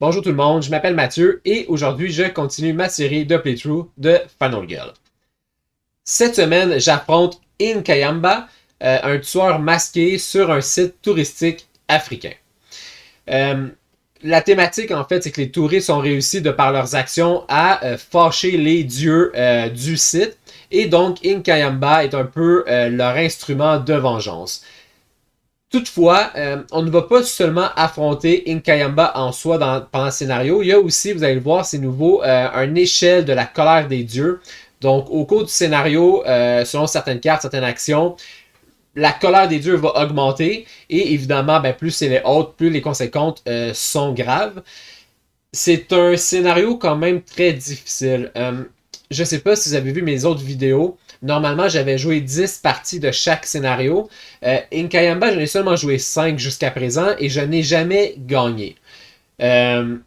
Bonjour tout le monde, je m'appelle Mathieu et aujourd'hui je continue ma série de playthrough de Final Girl. Cette semaine, j'affronte Inkayamba, un tueur masqué sur un site touristique africain. Euh, la thématique en fait, c'est que les touristes ont réussi de par leurs actions à fâcher les dieux du site et donc Inkayamba est un peu leur instrument de vengeance. Toutefois, on ne va pas seulement affronter Inkayamba en soi pendant le scénario. Il y a aussi, vous allez le voir, c'est nouveau, une échelle de la colère des dieux. Donc, au cours du scénario, selon certaines cartes, certaines actions, la colère des dieux va augmenter. Et évidemment, plus c'est les hautes, plus les conséquences sont graves. C'est un scénario quand même très difficile. Je ne sais pas si vous avez vu mes autres vidéos. Normalement, j'avais joué 10 parties de chaque scénario. Inkayamba, j'en ai seulement joué 5 jusqu'à présent et je n'ai jamais gagné. Euh,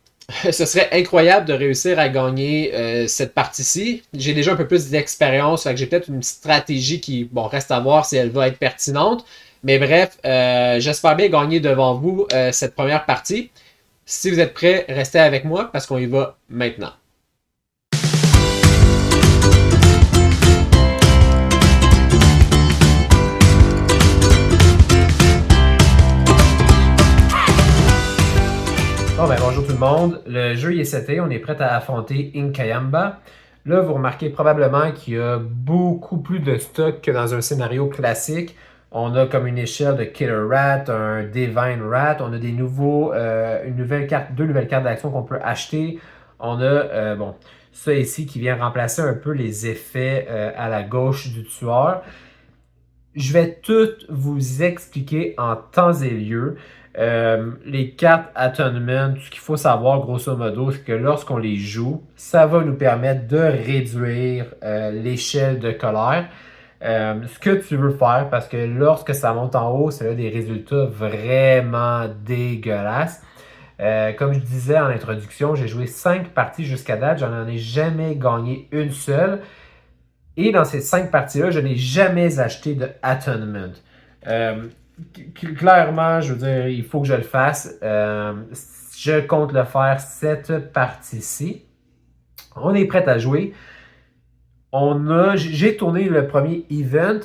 Ce serait incroyable de réussir à gagner cette partie-ci. J'ai déjà un peu plus d'expérience, fait que j'ai peut-être une stratégie qui, bon, reste à voir si elle va être pertinente. Mais bref, j'espère bien gagner devant vous cette première partie. Si vous êtes prêts, restez avec moi parce qu'on y va maintenant. Bon ben bonjour tout le monde, le jeu est seté, on est prêt à affronter Inkayamba. Là, vous remarquez probablement qu'il y a beaucoup plus de stock que dans un scénario classique. On a comme une échelle de Killer Rat, un Divine Rat, on a des nouveaux, une nouvelle carte, deux nouvelles cartes d'action qu'on peut acheter. On a bon, ça ici qui vient remplacer un peu les effets à la gauche du tueur. Je vais tout vous expliquer en temps et lieu. Les cartes Atonement, ce qu'il faut savoir grosso modo, c'est que lorsqu'on les joue, ça va nous permettre de réduire l'échelle de colère. Ce que tu veux faire, parce que lorsque ça monte en haut, ça a des résultats vraiment dégueulasses. Comme je disais en introduction, j'ai joué 5 parties jusqu'à date, j'en ai jamais gagné une seule. Et dans ces 5 parties-là, je n'ai jamais acheté de Atonement. Euh, Clairement, je veux dire, il faut que je le fasse. Je compte le faire cette partie-ci. On est prêt à jouer. J'ai tourné le premier event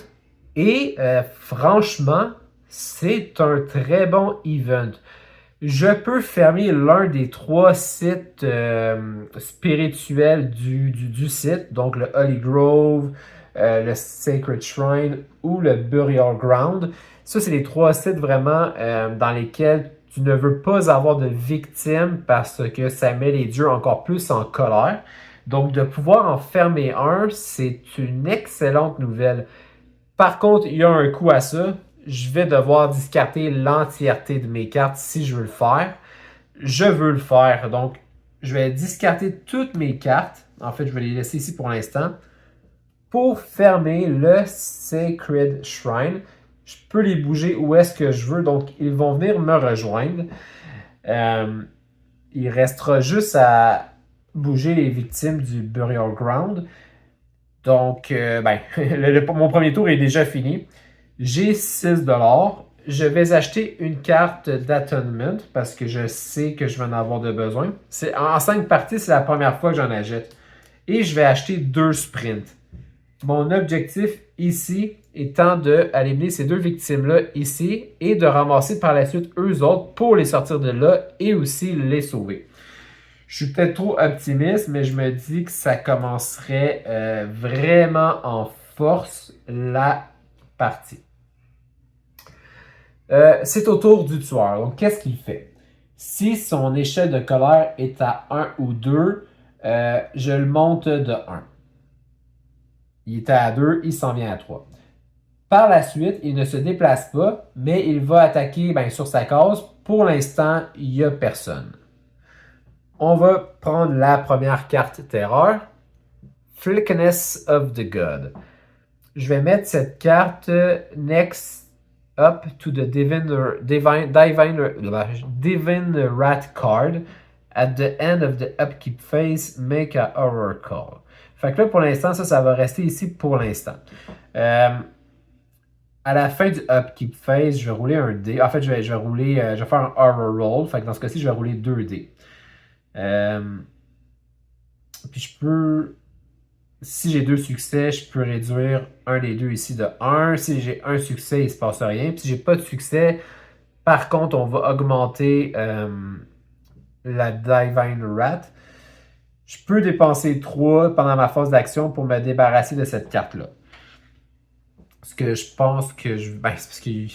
et franchement, c'est un très bon event. Je peux fermer l'un des 3 sites spirituels du site, donc le Holy Grove, le Sacred Shrine ou le Burial Ground. Ça, c'est les 3 sites vraiment dans lesquels tu ne veux pas avoir de victimes parce que ça met les dieux encore plus en colère. Donc, de pouvoir en fermer un, c'est une excellente nouvelle. Par contre, il y a un coût à ça. Je vais devoir discarter l'entièreté de mes cartes si je veux le faire. Je veux le faire. Donc, je vais discarter toutes mes cartes. En fait, je vais les laisser ici pour l'instant. Pour fermer le Sacred Shrine, je peux les bouger où est-ce que je veux. Donc, ils vont venir me rejoindre. Il restera juste à bouger les victimes du Burial Ground. Donc, mon premier tour est déjà fini. J'ai 6$. Je vais acheter une carte d'Atonement parce que je sais que je vais en avoir de besoin. En 5 parties, c'est la première fois que j'en achète. Et je vais acheter 2 sprints. Mon objectif ici étant d'éliminer ces 2 victimes-là ici et de ramasser par la suite eux autres pour les sortir de là et aussi les sauver. Je suis peut-être trop optimiste, mais je me dis que ça commencerait vraiment en force la partie. C'est au tour du tueur. Donc, qu'est-ce qu'il fait? Si son échelle de colère est à 1 ou 2, je le monte de 1. Il était à 2, il s'en vient à 3. Par la suite, il ne se déplace pas, mais il va attaquer sur sa case. Pour l'instant, il n'y a personne. On va prendre la première carte terreur. Flickness of the God. Je vais mettre cette carte next up to the Divine Rat card. At the end of the upkeep phase, make a horror call. Fait que là, pour l'instant, ça va rester ici pour l'instant. À la fin du upkeep phase, je vais rouler un dé. En fait, je vais faire un horror roll. Fait que dans ce cas-ci, je vais rouler 2 dés. Puis je peux, si j'ai 2 succès, je peux réduire un des deux ici de 1. Si j'ai un succès, il ne se passe rien. Puis si j'ai pas de succès, par contre, on va augmenter la Divine Rat. Je peux dépenser 3 pendant ma phase d'action pour me débarrasser de cette carte-là. Ce que je pense que je. Ben, c'est parce que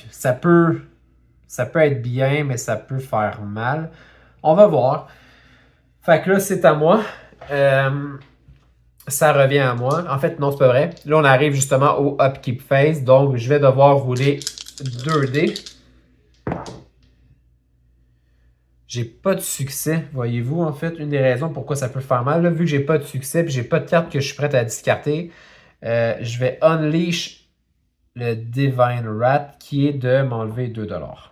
ça peut être bien, mais ça peut faire mal. On va voir. Fait que là, c'est à moi. Ça revient à moi. En fait, non, c'est pas vrai. Là, on arrive justement au upkeep phase. Donc, je vais devoir rouler 2 dés. J'ai pas de succès, voyez-vous, en fait, une des raisons pourquoi ça peut faire mal. Là, vu que j'ai pas de succès et j'ai pas de carte que je suis prête à discarter, je vais unleash le Divine Rat qui est de m'enlever 2$.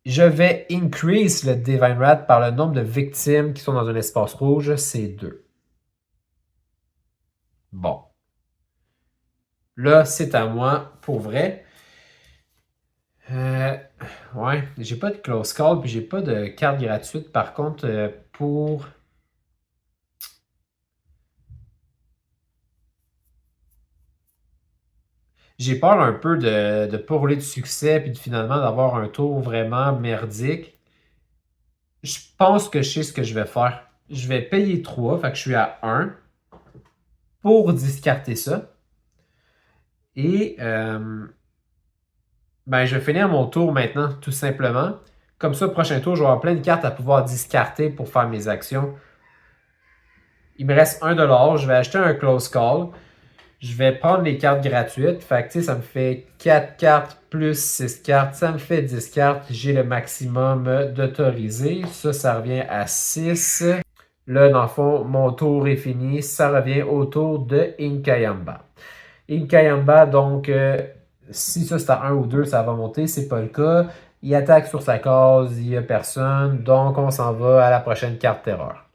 Je vais increase le Divine Rat par le nombre de victimes qui sont dans un espace rouge, c'est 2. Bon. Là, c'est à moi, pour vrai. Ouais, j'ai pas de close call, puis j'ai pas de carte gratuite. Par contre, pour... J'ai peur un peu de ne pas rouler de succès, puis finalement d'avoir un tour vraiment merdique. Je pense que je sais ce que je vais faire. Je vais payer 3, fait que je suis à 1 pour discarter ça. Et ben, je vais finir mon tour maintenant, tout simplement. Comme ça, prochain tour, je vais avoir plein de cartes à pouvoir discarter pour faire mes actions. Il me reste 1$. Je vais acheter un close call. Je vais prendre les cartes gratuites. Fait que, ça me fait 4 cartes plus 6 cartes. Ça me fait 10 cartes. J'ai le maximum d'autorisé. Ça revient à 6. Là, dans le fond, mon tour est fini. Ça revient au tour de Inkayamba. Inkayamba, donc, si ça c'est à 1 ou 2, ça va monter. C'est pas le cas. Il attaque sur sa case. Il n'y a personne. Donc, on s'en va à la prochaine carte terreur.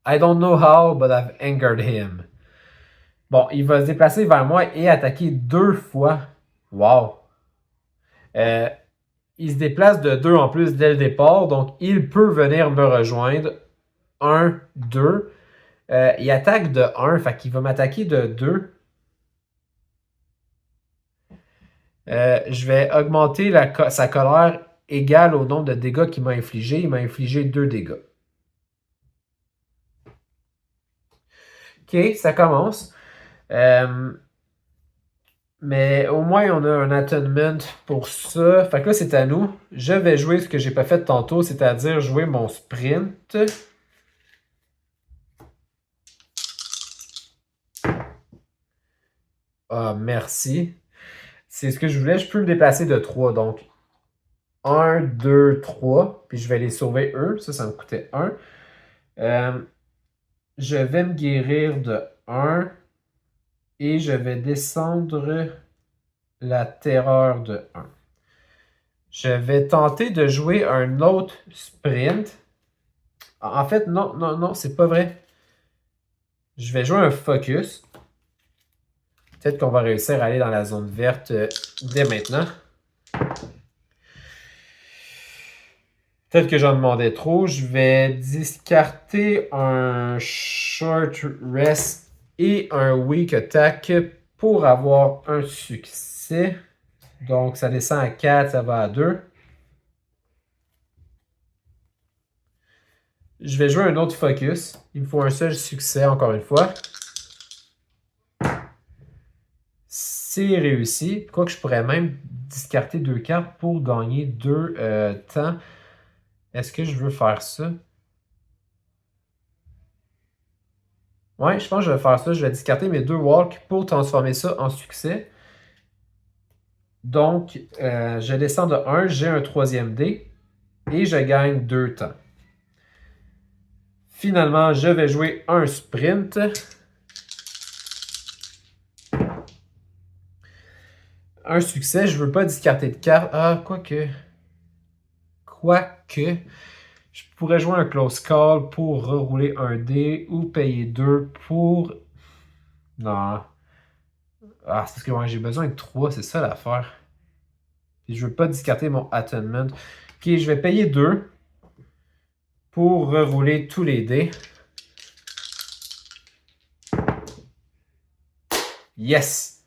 I don't know how, but I've angered him. Bon, il va se déplacer vers moi et attaquer 2 fois. Wow. Il se déplace de 2 en plus dès le départ, donc il peut venir me rejoindre. 1, 2. Il attaque de 1, fait qu'il va m'attaquer de 2. Je vais augmenter sa colère égale au nombre de dégâts qu'il m'a infligé. Il m'a infligé 2 dégâts. Ok, ça commence. Mais au moins, on a un attunement pour ça. Fait que là, c'est à nous. Je vais jouer ce que j'ai pas fait tantôt, c'est-à-dire jouer mon sprint. Ah, merci. C'est ce que je voulais. Je peux me déplacer de 3. Donc, 1, 2, 3. Puis je vais les sauver eux. Ça me coûtait 1. Je vais me guérir de 1. Et je vais descendre la terreur de 1. Je vais tenter de jouer un autre sprint. En fait, non, non, non, c'est pas vrai. Je vais jouer un focus. Peut-être qu'on va réussir à aller dans la zone verte dès maintenant. Peut-être que j'en demandais trop. Je vais discarter un short rest et un weak attack pour avoir un succès. Donc, ça descend à 4, ça va à 2. Je vais jouer un autre focus. Il me faut un seul succès, encore une fois. C'est réussi. Quoique je pourrais même discarter 2 cartes pour gagner 2 temps. Est-ce que je veux faire ça? Ouais, je pense que je vais faire ça. Je vais discarter mes 2 walks pour transformer ça en succès. Donc, je descends de 1, j'ai un 3e dé et je gagne 2 temps. Finalement, je vais jouer un sprint. Un succès, je ne veux pas discarter de carte. Ah, quoique. Je pourrais jouer un close call pour rerouler un dé ou payer 2 pour... Non. Ah, c'est parce que ouais, j'ai besoin de 3, c'est ça l'affaire. Et je veux pas discarter mon attunement. Ok, je vais payer 2 pour rerouler tous les dés. Yes!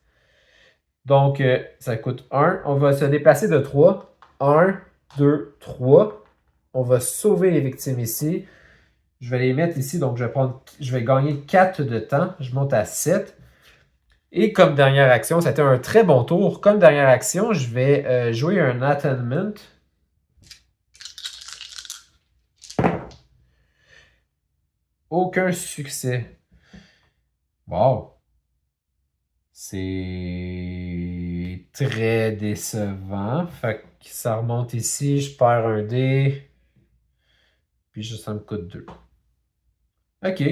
Donc, ça coûte 1. On va se déplacer de 3. 1, 2, 3. On va sauver les victimes ici. Je vais les mettre ici, donc je vais gagner 4 de temps. Je monte à 7. Et comme dernière action, c'était un très bon tour. Comme dernière action, je vais jouer un Attunement. Aucun succès. Wow. C'est très décevant. Fait que ça remonte ici, je perds un dé. Puis ça me coûte 2. OK.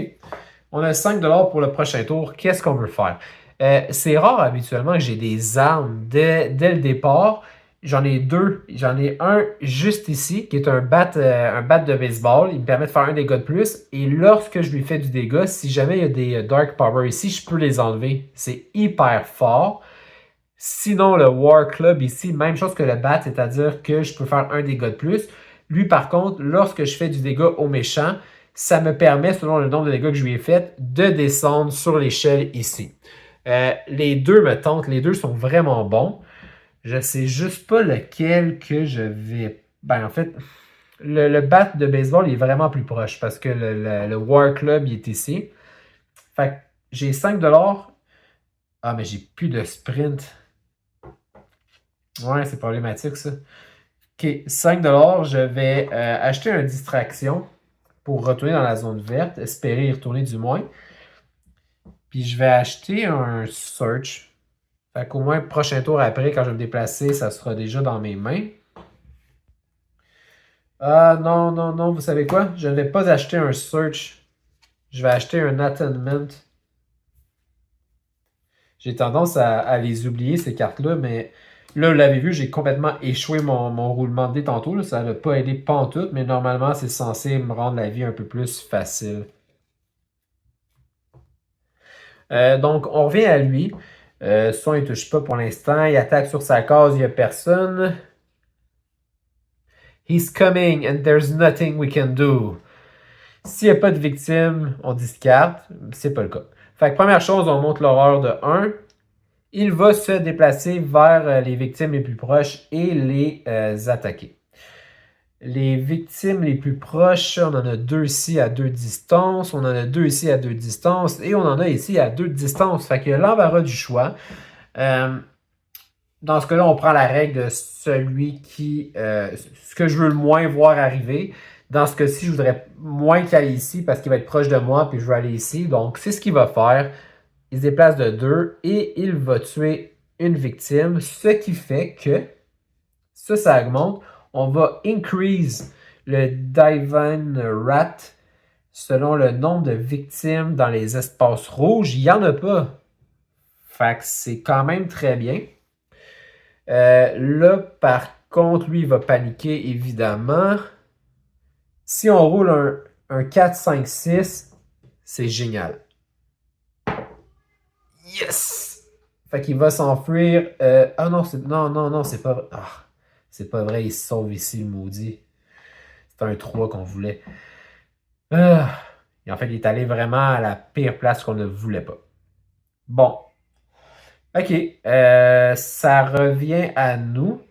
On a 5 pour le prochain tour. Qu'est-ce qu'on veut faire? C'est rare habituellement que j'ai des armes dès le départ. J'en ai 2. J'en ai un juste ici, qui est un bat de baseball. Il me permet de faire un dégât de plus. Et lorsque je lui fais du dégât, si jamais il y a des Dark Power ici, je peux les enlever. C'est hyper fort. Sinon, le War Club ici, même chose que le bat, c'est-à-dire que je peux faire un dégât de plus. Lui, par contre, lorsque je fais du dégât au méchant, ça me permet, selon le nombre de dégâts que je lui ai fait, de descendre sur l'échelle ici. Les deux me tentent, les deux sont vraiment bons. Je sais juste pas lequel que je vais... Ben, en fait, le bat de baseball est vraiment plus proche parce que le War Club il est ici. Fait que j'ai 5 $. Ah, mais j'ai plus de sprint. Ouais, c'est problématique ça. Ok, 5 $, je vais acheter une distraction pour retourner dans la zone verte, espérer y retourner du moins. Puis je vais acheter un search. Fait qu'au moins, prochain tour après, quand je vais me déplacer, ça sera déjà dans mes mains. Ah non, non, non, vous savez quoi? Je ne vais pas acheter un search. Je vais acheter un Attunement. J'ai tendance à les oublier, ces cartes-là, mais là, vous l'avez vu, j'ai complètement échoué mon roulement de dés tantôt. Là. Ça n'a pas aidé pantoute, mais normalement, c'est censé me rendre la vie un peu plus facile. Donc, on revient à lui. Son, il ne touche pas pour l'instant. Il attaque sur sa case, il n'y a personne. He's coming and there's nothing we can do. S'il n'y a pas de victime, on discarte. C'est pas le cas. Fait que première chose, on monte l'horreur de 1. Il va se déplacer vers les victimes les plus proches et les attaquer. Les victimes les plus proches, on en a 2 ici à 2 distances, on en a 2 ici à 2 distances et on en a ici à 2 distances. Fait que l'embarras du choix. Dans ce cas-là, on prend la règle de celui qui... ce que je veux le moins voir arriver. Dans ce cas-ci, je voudrais moins qu'il aille ici parce qu'il va être proche de moi puis je veux aller ici. Donc, c'est ce qu'il va faire. Il se déplace de 2 et il va tuer une victime. Ce qui fait que, ça augmente. On va increase le Divine Rat selon le nombre de victimes dans les espaces rouges. Il n'y en a pas. Fait que c'est quand même très bien. Là, par contre, lui, il va paniquer, évidemment. Si on roule un 4, 5, 6, c'est génial. Yes! Fait qu'il va s'enfuir. Ah non, non, c'est pas... Ah, c'est pas vrai, il se sauve ici, le maudit. C'est un 3 qu'on voulait. Et en fait, il est allé vraiment à la pire place qu'on ne voulait pas. Bon. OK. Ça revient à nous.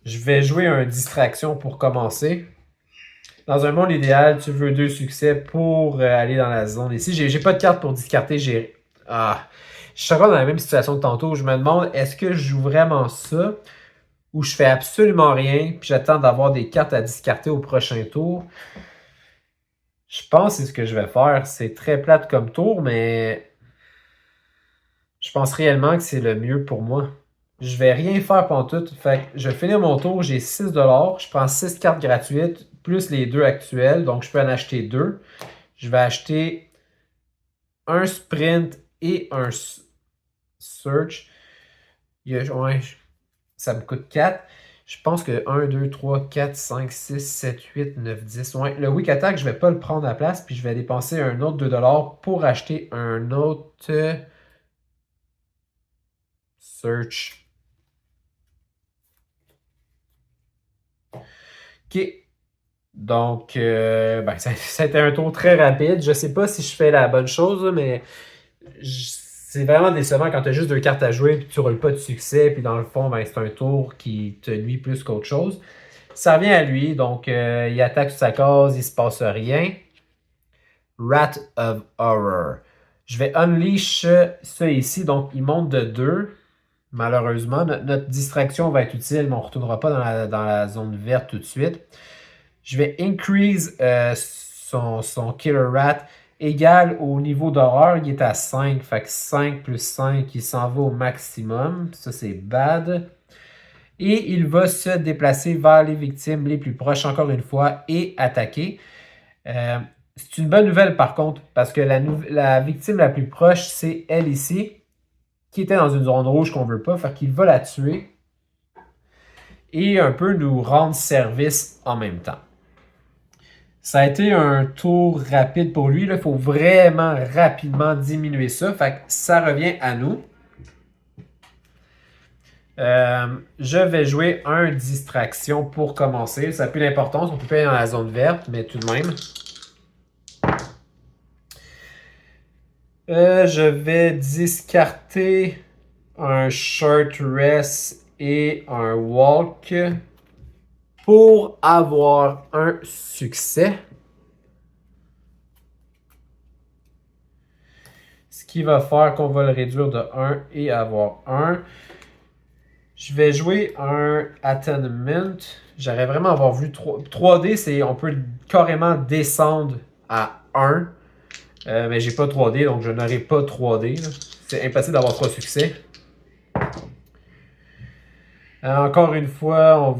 Je vais jouer un distraction pour commencer. Dans un monde idéal, tu veux 2 succès pour aller dans la zone. Ici, j'ai pas de carte pour discarter. Je suis encore dans la même situation que tantôt. Je me demande, est-ce que je joue vraiment ça ou je fais absolument rien puis j'attends d'avoir des cartes à discarter au prochain tour? Je pense que c'est ce que je vais faire. C'est très plate comme tour, mais je pense réellement que c'est le mieux pour moi. Je vais rien faire pantoute. Fait que je vais finir mon tour, j'ai 6 $. Je prends 6 cartes gratuites, plus les 2 actuelles. Donc, je peux en acheter 2. Je vais acheter un sprint et un search. Ouais, ça me coûte 4. Je pense que 1, 2, 3, 4, 5, 6, 7, 8, 9, 10. Ouais, le Weak Attack, je ne vais pas le prendre à la place. Puis je vais dépenser un autre 2 $ pour acheter un autre search. OK. Donc, ça a été un tour très rapide. Je sais pas si je fais la bonne chose, là, mais c'est vraiment décevant quand tu as juste 2 cartes à jouer et tu roules pas de succès. Puis dans le fond, c'est un tour qui te nuit plus qu'autre chose. Ça revient à lui. Donc, il attaque sur sa case, il se passe rien. Rat of Horror. Je vais unleash ça ici. Donc, il monte de 2. Malheureusement, notre distraction va être utile, mais on ne retournera pas dans la zone verte tout de suite. Je vais increase son Killer Rat égal au niveau d'horreur. Il est à 5. Fait que 5 plus 5, il s'en va au maximum. Ça, c'est bad. Et il va se déplacer vers les victimes les plus proches, encore une fois, et attaquer. C'est une bonne nouvelle, par contre, parce que la victime la plus proche, c'est elle ici, qui était dans une zone rouge qu'on ne veut pas. Fait qu'il va la tuer et un peu nous rendre service en même temps. Ça a été un tour rapide pour lui. Il faut vraiment rapidement diminuer ça. Fait que ça revient à nous. Je vais jouer un distraction pour commencer. Ça n'a plus d'importance. On peut pas aller dans la zone verte, mais tout de même. Je vais discarter un short rest et un walk pour avoir un succès. Ce qui va faire qu'on va le réduire de 1 et avoir 1. Je vais jouer un Attunement. J'aurais vraiment avoir vu 3D, c'est on peut carrément descendre à 1. Mais j'ai pas 3D, donc je n'aurai pas 3D. C'est impossible d'avoir 3 succès. Encore une fois,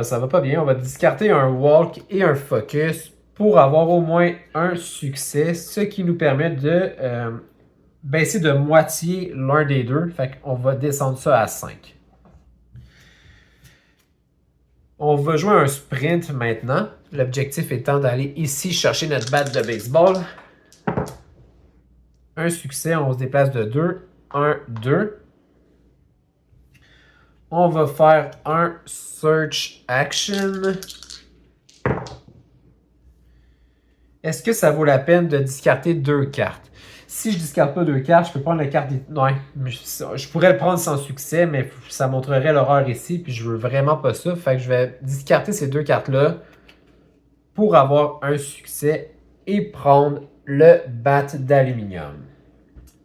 ça va pas bien. On va discarter un walk et un focus pour avoir au moins un succès, ce qui nous permet de baisser de moitié l'un des deux. Fait qu'on va descendre ça à 5. On va jouer un sprint maintenant. L'objectif étant d'aller ici chercher notre batte de baseball. Un succès, on se déplace de 2. 1, 2. On va faire un search action. Est-ce que ça vaut la peine de discarter 2 cartes? Si je discarte pas 2 cartes, je peux prendre la carte... Ouais, je pourrais le prendre sans succès, mais ça montrerait l'horreur ici, puis je veux vraiment pas ça. Fait que je vais discarter ces 2 cartes-là pour avoir un succès et prendre le bat d'aluminium.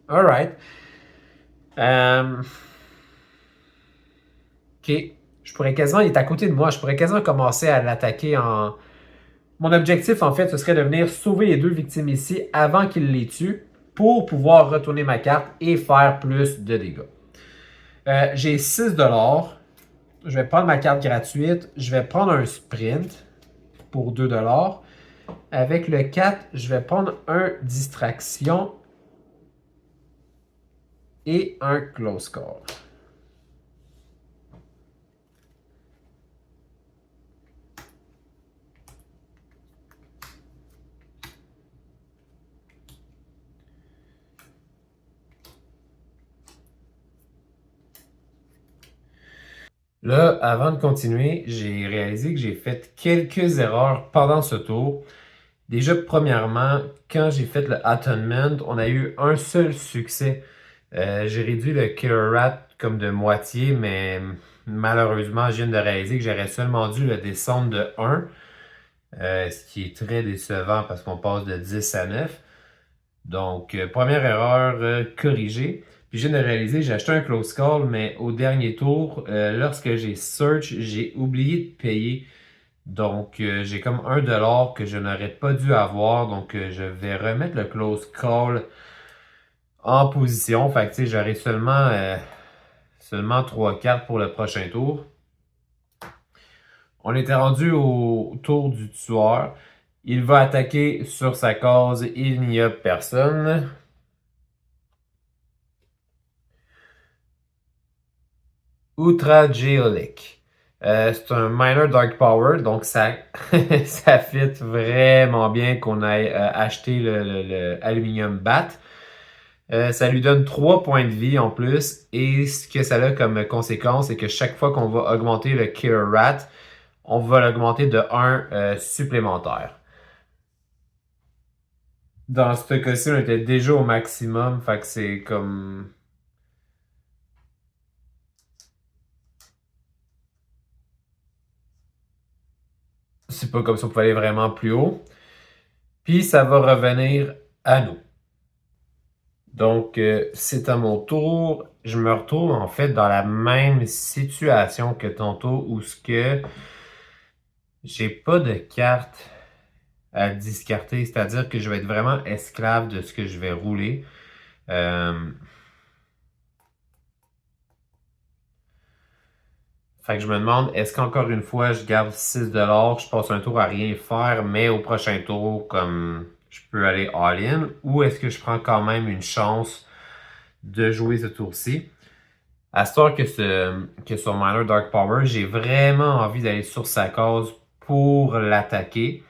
Alright. Ok. Je pourrais quasiment... Il est à côté de moi. Je pourrais quasiment commencer à l'attaquer en... Mon objectif, en fait, ce serait de venir sauver les 2 victimes ici avant qu'il les tue pour pouvoir retourner ma carte et faire plus de dégâts. J'ai 6 $. Je vais prendre ma carte gratuite. Je vais prendre un sprint pour 2 $. Avec le 4, je vais prendre un distraction et un close call. Là, avant de continuer, j'ai réalisé que j'ai fait quelques erreurs pendant ce tour. Déjà, premièrement, quand j'ai fait le Attunement, on a eu un seul succès. J'ai réduit le Killer Rat comme de moitié, mais malheureusement, je viens de réaliser que j'aurais seulement dû le descendre de 1. Ce qui est très décevant parce qu'on passe de 10 à 9. Donc, première erreur corrigée. Puis je viens de réaliser, j'ai acheté un close call, mais au dernier tour, lorsque j'ai search, j'ai oublié de payer. Donc, j'ai comme 1 $ que je n'aurais pas dû avoir. Donc, je vais remettre le close call en position. Fait que, tu sais, j'aurai seulement 3 cartes pour le prochain tour. On était rendu au tour du tueur. Il va attaquer sur sa case. Il n'y a personne. Ultra Geolic. C'est un Minor Dark Power, donc ça, ça fit vraiment bien qu'on ait acheté le Aluminium Bat. Ça lui donne 3 points de vie en plus, et ce que ça a comme conséquence, c'est que chaque fois qu'on va augmenter le Killer Rat, on va l'augmenter de 1 supplémentaire. Dans ce cas-ci, on était déjà au maximum, fait que c'est comme... C'est pas comme si on pouvait aller vraiment plus haut. Puis ça va revenir à nous. Donc, c'est à mon tour. Je me retrouve en fait dans la même situation que tantôt où ce que j'ai pas de carte à discarter, c'est-à-dire que je vais être vraiment esclave de ce que je vais rouler. Fait que je me demande, est-ce qu'encore une fois, je garde 6$, je passe un tour à rien faire, mais au prochain tour, comme je peux aller all-in, ou est-ce que je prends quand même une chance de jouer ce tour-ci? À ce tour que sur Minor Dark Power, j'ai vraiment envie d'aller sur sa case pour l'attaquer.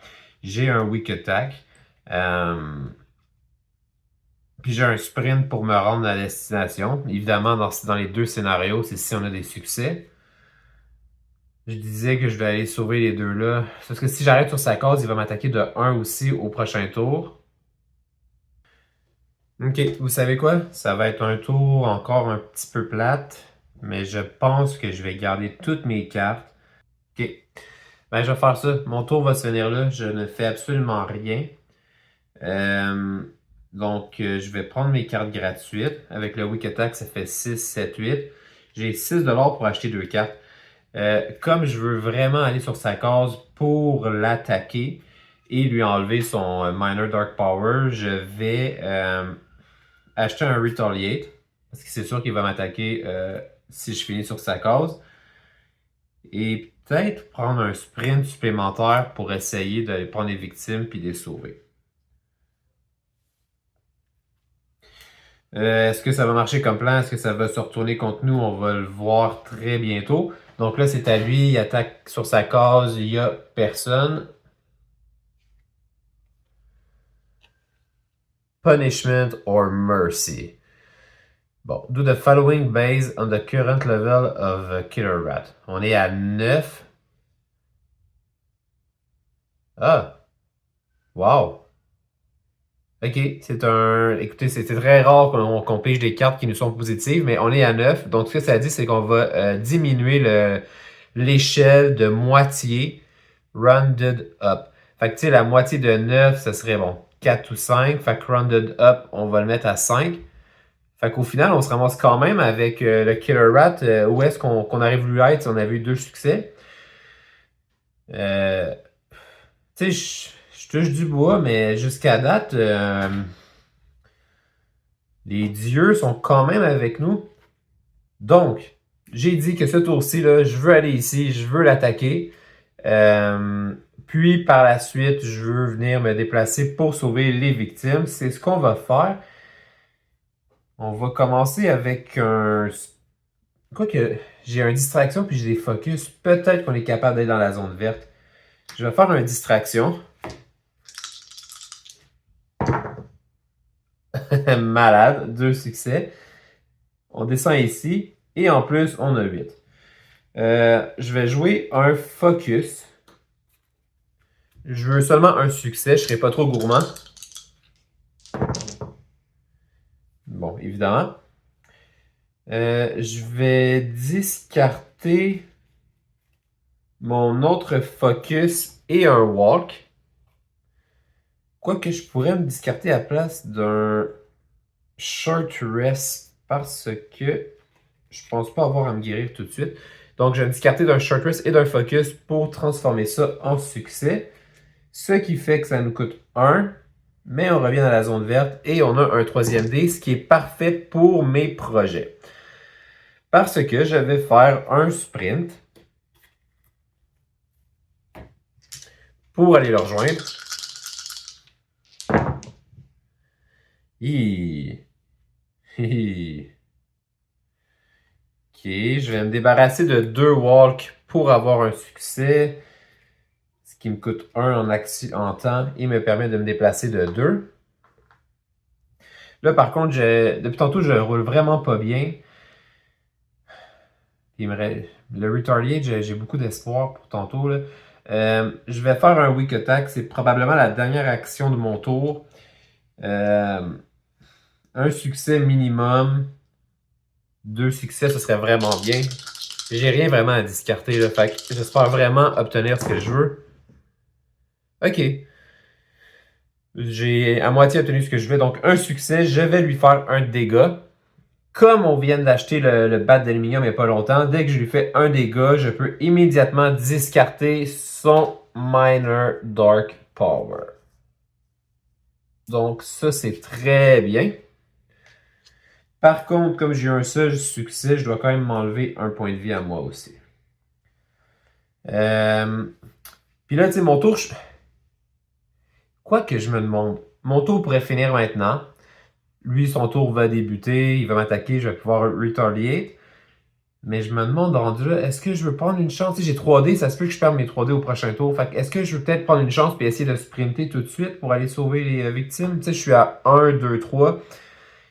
J'ai un weak attack. Puis j'ai un sprint pour me rendre à la destination. Évidemment, dans les deux scénarios, c'est si on a des succès. Je disais que je vais aller sauver les deux là. Parce que si j'arrête sur sa case, il va m'attaquer de 1 aussi au prochain tour. Ok, vous savez quoi? Ça va être un tour encore un petit peu plate. Mais je pense que je vais garder toutes mes cartes. Ok. Ben, je vais faire ça. Mon tour va se finir là. Je ne fais absolument rien. Donc, je vais prendre mes cartes gratuites. Avec le Weak Attack, ça fait 6, 7, 8. J'ai 6$ pour acheter 2 cartes. Comme je veux vraiment aller sur sa case pour l'attaquer et lui enlever son Minor Dark Power, je vais acheter un Retaliate. Parce que c'est sûr qu'il va m'attaquer si je finis sur sa case. Et peut-être prendre un sprint supplémentaire pour essayer d'aller prendre des victimes puis les sauver. Est-ce que ça va marcher comme plan? Est-ce que ça va se retourner contre nous? On va le voir très bientôt. Donc là, c'est à lui. Il attaque sur sa case. Il n'y a personne. Punishment or mercy. Bon, do the following based on the current level of Killer Rat. On est à 9. Ah! Wow! Ok, c'est un... Écoutez, c'est très rare qu'on pige des cartes qui nous sont positives, mais on est à 9. Donc, ce que ça dit, c'est qu'on va diminuer l'échelle de moitié rounded up. Fait que, tu sais, la moitié de 9, ça serait, bon, 4 ou 5. Fait que rounded up, on va le mettre à 5. Fait qu'au final, on se ramasse quand même avec le Killer Rat. Où est-ce qu'on aurait voulu être si on avait eu 2 succès? Tu sais, je touche du bois, mais jusqu'à date, les dieux sont quand même avec nous. Donc, j'ai dit que ce tour-ci, là, je veux aller ici, je veux l'attaquer. Puis, par la suite, je veux venir me déplacer pour sauver les victimes. C'est ce qu'on va faire. On va commencer avec un... Quoique, j'ai une distraction puis j'ai des focus. Peut-être qu'on est capable d'être dans la zone verte. Je vais faire une distraction. Malade, 2 succès. On descend ici. Et en plus, on a 8. Je vais jouer un focus. Je veux seulement un succès. Je ne serai pas trop gourmand. Bon, évidemment. Je vais discarter mon autre focus et un walk. Quoique je pourrais me discarter à la place d'un short rest parce que je pense pas avoir à me guérir tout de suite. Donc, je vais me discarter d'un short rest et d'un focus pour transformer ça en succès. Ce qui fait que ça nous coûte 1. Mais on revient à la zone verte et on a un 3e dé, ce qui est parfait pour mes projets. Parce que je vais faire un sprint pour aller le rejoindre. Ok, je vais me débarrasser de 2 walks pour avoir un succès. Ce qui me coûte 1 en temps et me permet de me déplacer de 2. Là, par contre, depuis tantôt, je roule vraiment pas bien. Le Retaliate, j'ai beaucoup d'espoir pour tantôt, là. Je vais faire un Weak Attack. C'est probablement la dernière action de mon tour. Un succès minimum. 2 succès, ce serait vraiment bien. J'ai rien vraiment à discarter, là. Fait que j'espère vraiment obtenir ce que je veux. Ok. J'ai à moitié obtenu ce que je veux. Donc, un succès. Je vais lui faire un dégât. Comme on vient d'acheter le bat d'aluminium il n'y a pas longtemps, dès que je lui fais un dégât, je peux immédiatement discarter son Minor Dark Power. Donc ça, c'est très bien. Par contre, comme j'ai eu un seul succès, je dois quand même m'enlever un point de vie à moi aussi. Puis là, tu sais, mon tour... Quoi que je me demande, mon tour pourrait finir maintenant. Lui, son tour va débuter, il va m'attaquer, je vais pouvoir retaliate. Mais je me demande, rendu là, est-ce que je veux prendre une chance? Tu sais, j'ai 3D, ça se peut que je perde mes 3D au prochain tour. Fait que est-ce que je veux peut-être prendre une chance et essayer de sprinter tout de suite pour aller sauver les victimes? Tu sais, je suis à 1, 2, 3.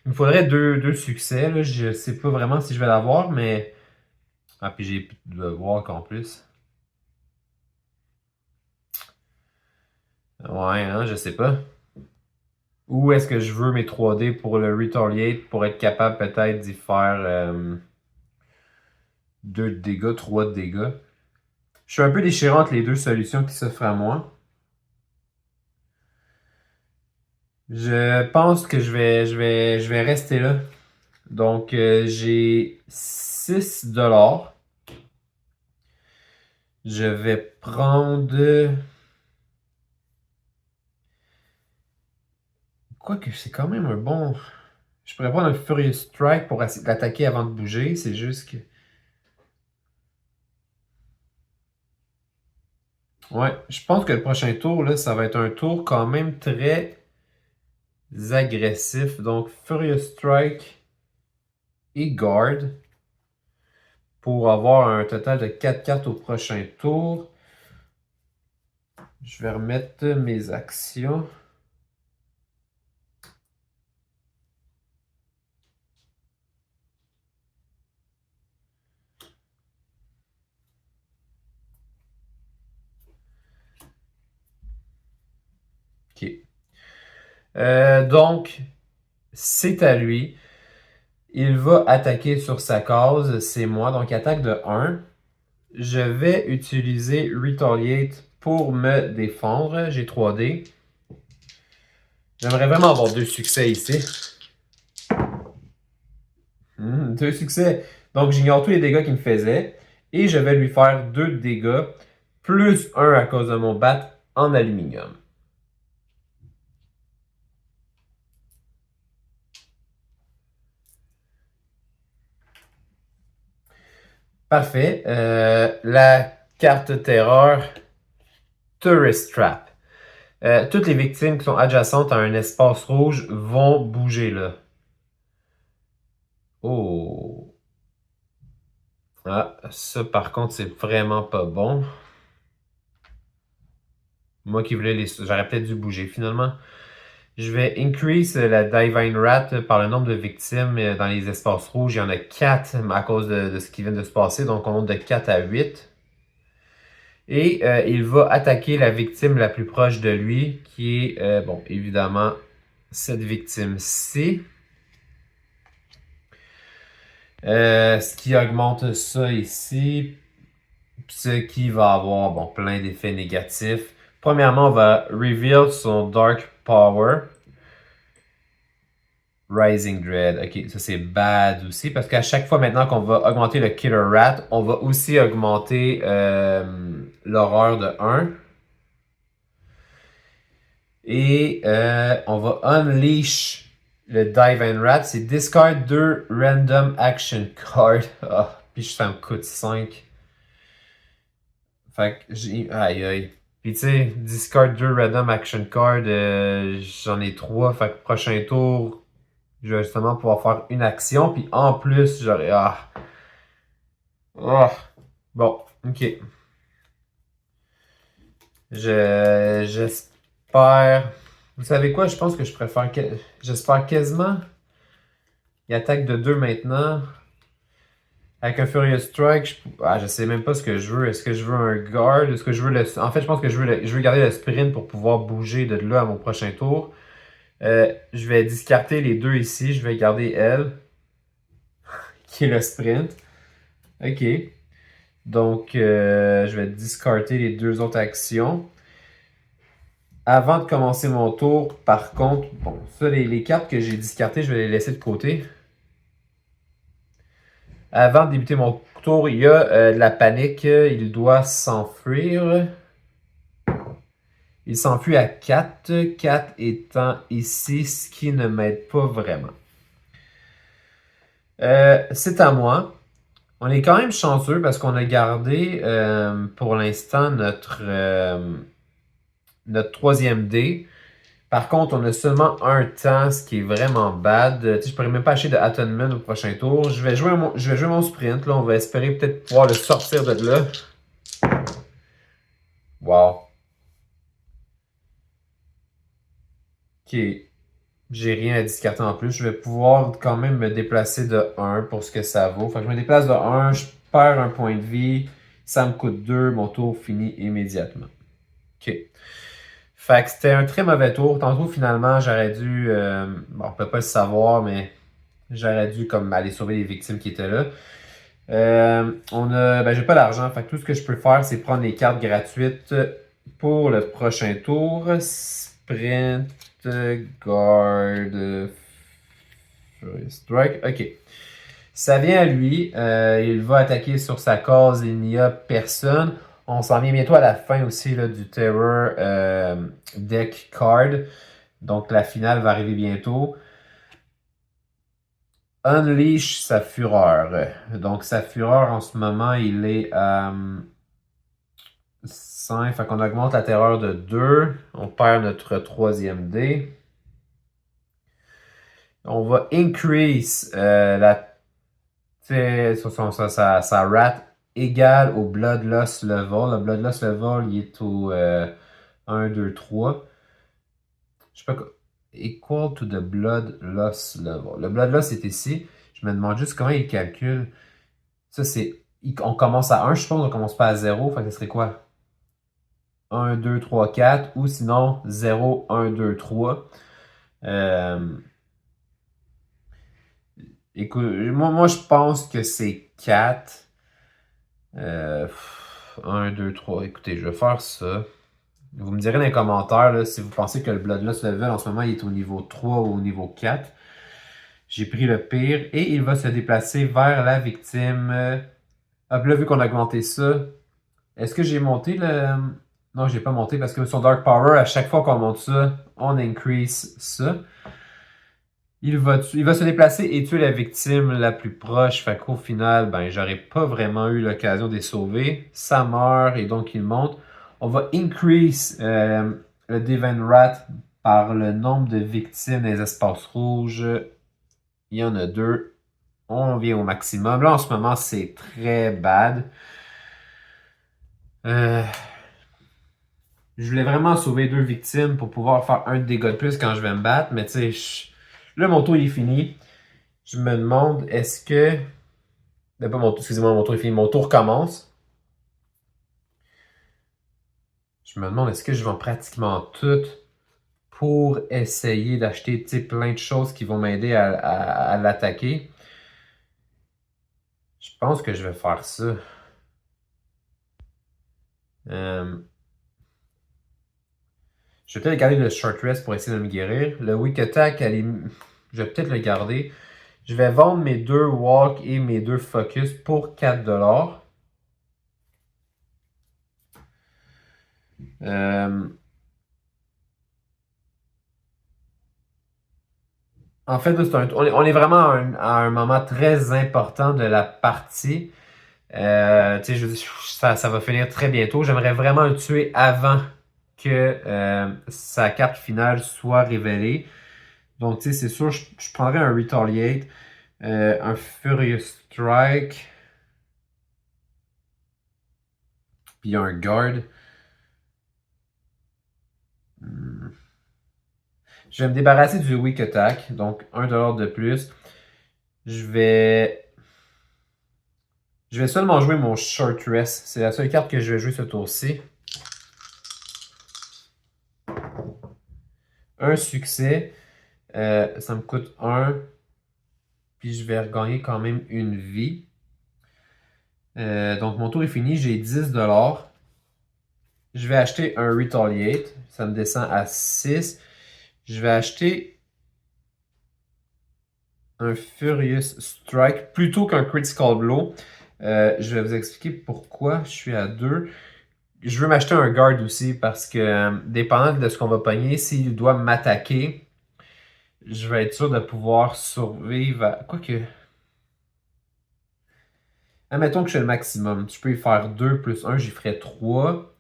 Il me faudrait deux succès. Là. Je sais pas vraiment si je vais l'avoir, mais... Ah, puis j'ai plus de devoirs qu'en plus. Ouais, hein, je sais pas. Où est-ce que je veux mes 3D pour le retaliate pour être capable peut-être d'y faire 2 de dégâts, 3 de dégâts. Je suis un peu déchirant entre les deux solutions qui s'offrent à moi. Je pense que je vais rester là. Donc, j'ai 6 $. Je vais prendre... Quoique, c'est quand même un bon... Je pourrais prendre un Furious Strike pour essayer de l'attaquer avant de bouger. C'est juste que... Ouais, je pense que le prochain tour, là, ça va être un tour quand même très agressif. Donc, Furious Strike et Guard pour avoir un total de 4 cartes au prochain tour. Je vais remettre mes actions. OK. Donc, c'est à lui. Il va attaquer sur sa case, c'est moi. Donc, attaque de 1. Je vais utiliser Retaliate pour me défendre. J'ai 3D. J'aimerais vraiment avoir 2 succès ici. 2 succès. Donc, j'ignore tous les dégâts qu'il me faisait. Et je vais lui faire 2 dégâts, plus 1 à cause de mon bat en aluminium. Parfait. La carte terreur, Tourist Trap. Toutes les victimes qui sont adjacentes à un espace rouge vont bouger là. Oh. Ah, ça par contre, c'est vraiment pas bon. Moi qui voulais les... J'aurais peut-être dû bouger finalement. Je vais increase la Divine Rat par le nombre de victimes dans les espaces rouges. Il y en a 4 à cause de ce qui vient de se passer. Donc on monte de 4 à 8. Et il va attaquer la victime la plus proche de lui, qui est, bon, évidemment, cette victime-ci. Ce qui augmente ça ici, ce qui va avoir, bon, plein d'effets négatifs. Premièrement, on va reveal son Dark Power. Rising Dread. Ok, ça c'est bad aussi, parce qu'à chaque fois maintenant qu'on va augmenter le Killer Rat, on va aussi augmenter l'horreur de 1. Et on va unleash le Divine Rat. C'est discard 2 random action card. Ah, puis ça me coûte 5. Fait que j'ai... Aïe aïe. Puis tu sais, discard 2 random action card, j'en ai 3. Fait que prochain tour, je vais justement pouvoir faire une action. Puis en plus, j'aurai... Ah. Ah. Bon, ok. J'espère... Vous savez quoi? Je pense que je préfère... J'espère quasiment... Il attaque de 2 maintenant. Avec un Furious Strike, je sais même pas ce que je veux. Est-ce que je veux un guard? Est-ce que je veux le. En fait, je pense que je veux garder le sprint pour pouvoir bouger de là à mon prochain tour. Je vais discarter les deux ici. Je vais garder elle, qui est le sprint. Ok. Donc, je vais discarter les deux autres actions. Avant de commencer mon tour, par contre, bon, ça, les cartes que j'ai discartées, je vais les laisser de côté. Avant de débuter mon tour, il y a de la panique. Il doit s'enfuir. Il s'enfuit à 4. 4 étant ici, ce qui ne m'aide pas vraiment. C'est à moi. On est quand même chanceux parce qu'on a gardé pour l'instant notre troisième dé. Par contre, on a seulement un temps, ce qui est vraiment bad. Je pourrais même pas acheter de Attonment au prochain tour. Je vais jouer mon sprint. Là. On va espérer peut-être pouvoir le sortir de là. Wow. Ok. J'ai rien à discarter en plus. Je vais pouvoir quand même me déplacer de 1 pour ce que ça vaut. Fait que je me déplace de 1, je perds un point de vie. Ça me coûte 2, mon tour finit immédiatement. Ok. Fait que c'était un très mauvais tour. Tantôt, finalement, j'aurais dû. Bon, on peut pas le savoir, mais j'aurais dû comme aller sauver les victimes qui étaient là. J'ai pas d'argent. Fait que tout ce que je peux faire, c'est prendre les cartes gratuites pour le prochain tour. Sprint, guard, strike. Ok. Ça vient à lui. Il va attaquer sur sa case. Il n'y a personne. On s'en vient bientôt à la fin aussi là, du Terror Deck Card. Donc la finale va arriver bientôt. Unleash sa fureur. Donc sa fureur en ce moment, il est à 5. Fait qu'on augmente la terreur de 2. On perd notre troisième dé. On va increase sa rat égale au Bloodlust level. Le Bloodlust level, il est au 1, 2, 3. Je sais pas quoi. Equal to the Bloodlust level. Le Bloodlust est ici. Je me demande juste comment il calcule. Ça, c'est. On commence à 1, je suppose, on commence pas à 0. Fait que ce serait quoi? 1, 2, 3, 4. Ou sinon 0, 1, 2, 3. Écoute, moi, je pense que c'est 4. 1, 2, 3. Écoutez, je vais faire ça. Vous me direz dans les commentaires là, si vous pensez que le Bloodlust level en ce moment il est au niveau 3 ou au niveau 4. J'ai pris le pire et il va se déplacer vers la victime. Hop là, vu qu'on a augmenté ça, est-ce que j'ai monté le. Non, j'ai pas monté parce que sur Dark Power, à chaque fois qu'on monte ça, on increase ça. Il va se déplacer et tuer la victime la plus proche. Fait qu'au final, ben, j'aurais pas vraiment eu l'occasion de les sauver. Ça meurt et donc il monte. On va increase le Divine Rat par le nombre de victimes des espaces rouges. Il y en a 2. On vient au maximum. Là, en ce moment, c'est très bad. Je voulais vraiment sauver 2 victimes pour pouvoir faire un dégât de plus quand je vais me battre. Mais tu sais, là, mon tour il est fini. Je me demande, est-ce que. Ben, pas mon tour, excusez-moi, mon tour est fini. Mon tour commence. Je me demande, est-ce que je vends pratiquement tout pour essayer d'acheter plein de choses qui vont m'aider à l'attaquer. Je pense que je vais faire ça. Je vais peut-être garder le short rest pour essayer de me guérir. Le weak attack, je vais peut-être le garder. Je vais vendre mes 2 walk et mes 2 focus pour 4$. En fait, on est vraiment à un moment très important de la partie. Je veux dire, ça va finir très bientôt. J'aimerais vraiment le tuer avant que sa carte finale soit révélée. Donc, c'est sûr, je prendrais un Retaliate, un Furious Strike, puis un Guard. Je vais me débarrasser du Weak Attack, donc 1$ de plus. Je vais Je vais seulement jouer mon Short Rest. C'est la seule carte que je vais jouer ce tour-ci. Un succès. Ça me coûte 1. Puis je vais regagner quand même une vie. Donc mon tour est fini. J'ai 10$. Je vais acheter un Retaliate. Ça me descend à 6. Je vais acheter un Furious Strike plutôt qu'un Critical Blow. Je vais vous expliquer pourquoi je suis à 2. Je veux m'acheter un guard aussi parce que, dépendant de ce qu'on va pogner, s'il doit m'attaquer, je vais être sûr de pouvoir survivre à... Quoique... Admettons que je fais le maximum. Je peux y faire 2 plus 1, j'y ferais 3.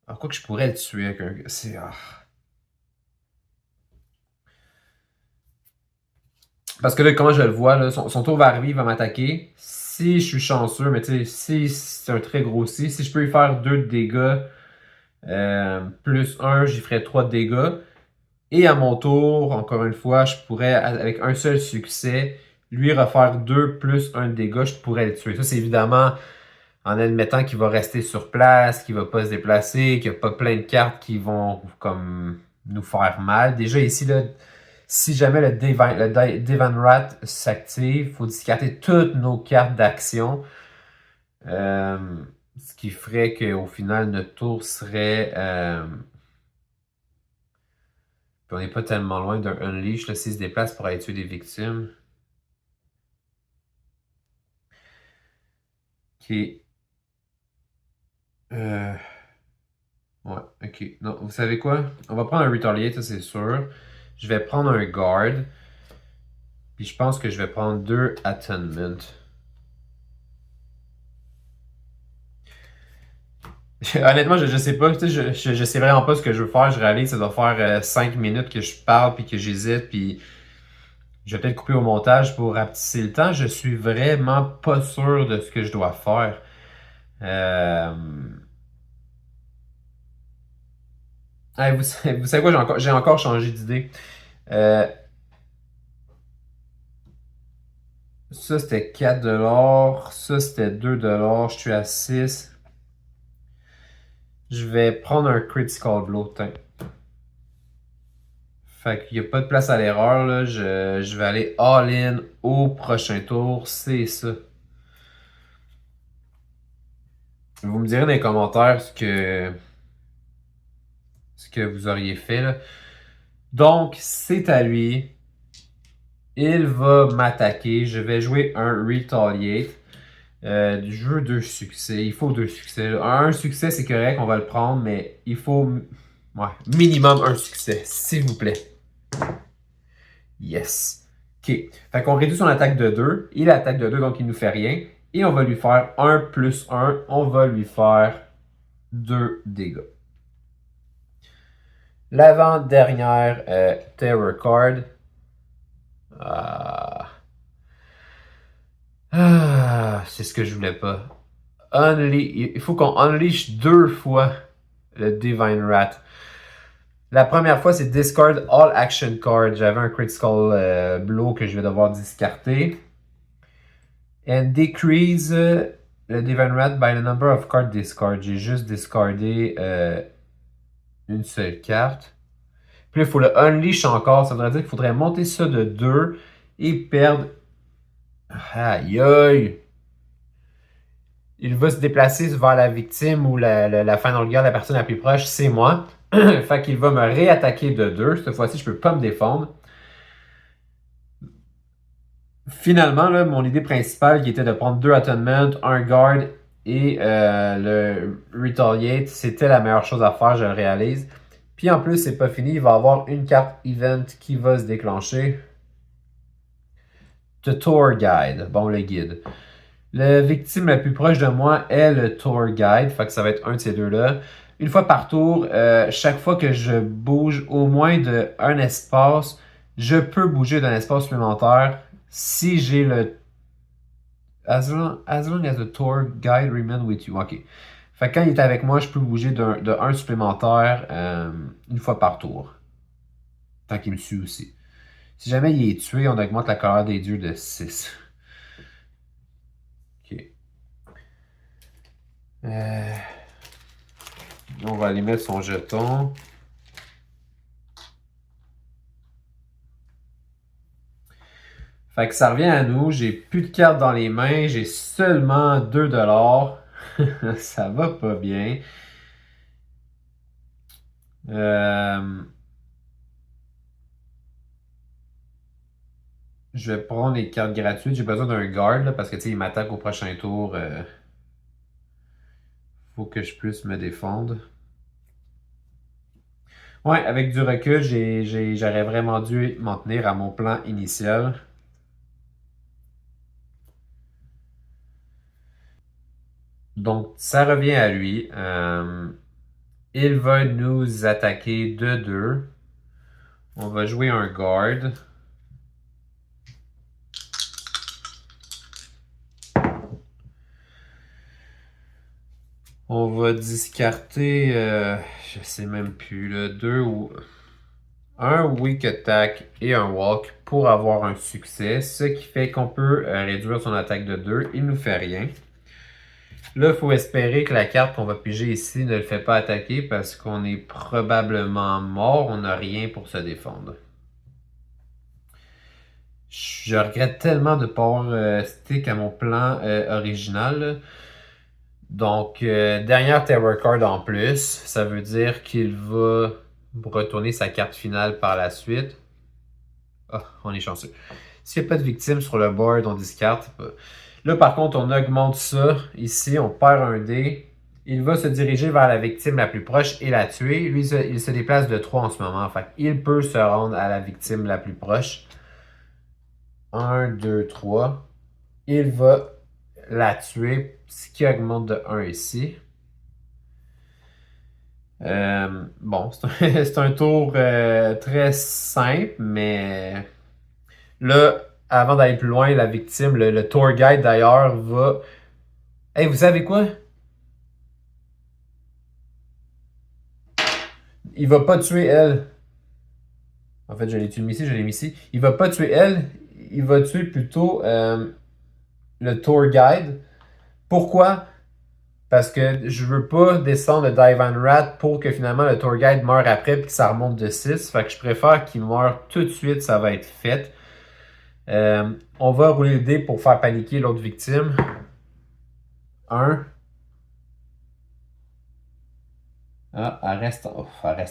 Alors, quoi que je pourrais le tuer avec un... C'est... Parce que là, comment je le vois, là, son tour va arriver, il va m'attaquer. Si je suis chanceux, mais tu sais, si c'est un très gros si je peux y faire 2 de dégâts, plus 1, j'y ferai 3 de dégâts. Et à mon tour, encore une fois, je pourrais, avec un seul succès, lui refaire 2 plus 1 de dégâts, je pourrais le tuer. Ça, c'est évidemment en admettant qu'il va rester sur place, qu'il va pas se déplacer, qu'il n'y a pas plein de cartes qui vont comme nous faire mal. Déjà ici, là, si jamais le Divine Rat s'active, il faut discarter toutes nos cartes d'action. Ce qui ferait qu'au final, notre tour serait... on n'est pas tellement loin d'un Unleash, là, s'il se déplace pour aller tuer des victimes. Ok. Ouais, ok. Non, vous savez quoi? On va prendre un Retaliate, ça c'est sûr. Je vais prendre un Guard. Puis je pense que je vais prendre 2 Attunement. Honnêtement, je sais pas. Je sais vraiment pas ce que je veux faire. Je réalise que ça doit faire 5 minutes que je parle puis que j'hésite. Puis je vais peut-être couper au montage pour rapetisser le temps. Je suis vraiment pas sûr de ce que je dois faire. Vous savez quoi? J'ai encore changé d'idée. Ça, c'était 4$. Ça, c'était 2$. Je suis à 6. Je vais prendre un Critical Blow. Fait qu'il n'y a pas de place à l'erreur, là. Je vais aller all-in au prochain tour. C'est ça. Vous me direz dans les commentaires ce que vous auriez fait, là. Donc, c'est à lui. Il va m'attaquer. Je vais jouer un Retaliate. Je veux 2 succès. Il faut 2 succès. Un succès, c'est correct, on va le prendre, mais il faut minimum un succès, s'il vous plaît. Yes. OK. Fait qu'on réduit son attaque de 2. Il attaque de 2, donc il nous fait rien. Et on va lui faire 1 plus 1. On va lui faire 2 dégâts. L'avant-dernière Terror Card. C'est ce que je voulais pas. Il faut qu'on unleash 2 fois le Divine Rat. La première fois, c'est Discard All Action Card. J'avais un Critical Blow que je vais devoir discarter. And decrease le Divine Rat by the number of cards discard. J'ai juste discardé une seule carte. Puis là, il faut le unleash encore. Ça voudrait dire qu'il faudrait monter ça de 2 et perdre... Aïe aïe! Il va se déplacer vers la victime ou la Final Girl, la personne la plus proche, c'est moi. Fait qu'il va me réattaquer de 2. Cette fois-ci, je peux pas me défendre. Finalement, là, mon idée principale qui était de prendre 2 Attunement, un Guard et le Retaliate, c'était la meilleure chose à faire, je le réalise. Puis en plus, c'est pas fini, il va y avoir une carte Event qui va se déclencher. The Tour Guide, bon le guide. La victime la plus proche de moi est le Tour Guide, fait que ça va être un de ces deux-là. Une fois par tour, chaque fois que je bouge au moins d'un espace, je peux bouger d'un espace supplémentaire si j'ai le... As long as the tour guide remains with you. OK. Fait que quand il est avec moi, je peux bouger de 1 supplémentaire une fois par tour. Tant qu'il me suit aussi. Si jamais il est tué, on augmente la colère des dieux de 6. OK. On va aller mettre son jeton. Fait que ça revient à nous. J'ai plus de cartes dans les mains. J'ai seulement 2$. Ça va pas bien. Je vais prendre les cartes gratuites. J'ai besoin d'un guard là, parce que il m'attaque au prochain tour. Faut que je puisse me défendre. Ouais, avec du recul, j'aurais vraiment dû m'en tenir à mon plan initial. Donc, ça revient à lui. Il va nous attaquer de 2. On va jouer un guard. On va discarter, je sais même plus, là, 2 ou... Un weak attack et un walk pour avoir un succès, ce qui fait qu'on peut réduire son attaque de 2. Il nous fait rien. Là, il faut espérer que la carte qu'on va piger ici ne le fait pas attaquer parce qu'on est probablement mort. On n'a rien pour se défendre. Je regrette tellement de ne pas avoir stick à mon plan original. Là. Donc, dernière terror card en plus. Ça veut dire qu'il va retourner sa carte finale par la suite. Ah, on est chanceux. S'il n'y a pas de victime sur le board, on discarte. Là, par contre, on augmente ça. Ici, on perd un dé. Il va se diriger vers la victime la plus proche et la tuer. Lui, il se déplace de 3 en ce moment. Fait il peut se rendre à la victime la plus proche. 1, 2, 3. Il va la tuer, ce qui augmente de 1 ici. Bon, c'est un tour très simple, mais là, avant d'aller plus loin, la victime, le tour guide d'ailleurs, va... Hey, vous savez quoi? Il va pas tuer elle. En fait, je l'ai mis ici, je l'ai mis ici. Il va pas tuer elle, il va tuer plutôt le tour guide. Pourquoi? Parce que je veux pas descendre le Dive and Rat pour que finalement le tour guide meure après et que ça remonte de 6. Fait que je préfère qu'il meure tout de suite, ça va être fait. On va rouler le dé pour faire paniquer l'autre victime. 1. Ah, elle reste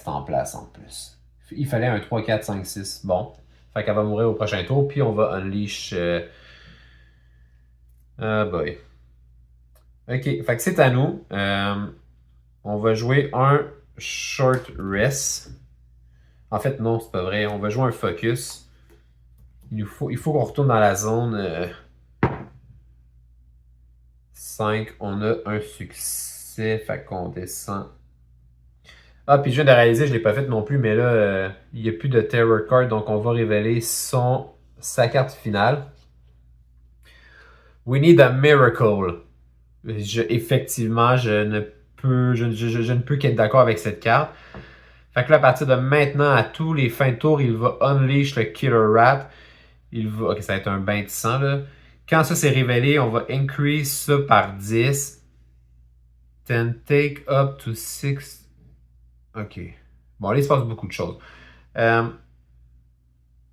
en place en plus. Il fallait un 3, 4, 5, 6. Bon. Fait qu'elle va mourir au prochain tour. Puis on va unleash. Ah boy. Ok. Fait que c'est à nous. On va jouer un short rest. En fait, non, c'est pas vrai. On va jouer un focus. Il faut qu'on retourne dans la zone 5. On a un succès. Fait qu'on descend. Ah, puis je viens de réaliser, je ne l'ai pas fait non plus, mais là, il n'y a plus de Terror Card, donc on va révéler sa carte finale. We need a miracle. Effectivement, je ne peux qu'être d'accord avec cette carte. Fait que là, à partir de maintenant, à tous les fins de tour, il va unleash le Killer Rat. Ok, ça va être un bain de sang, là. Quand ça s'est révélé, on va increase ça par 10. Then take up to 6. Ok. Bon, là, il se passe beaucoup de choses.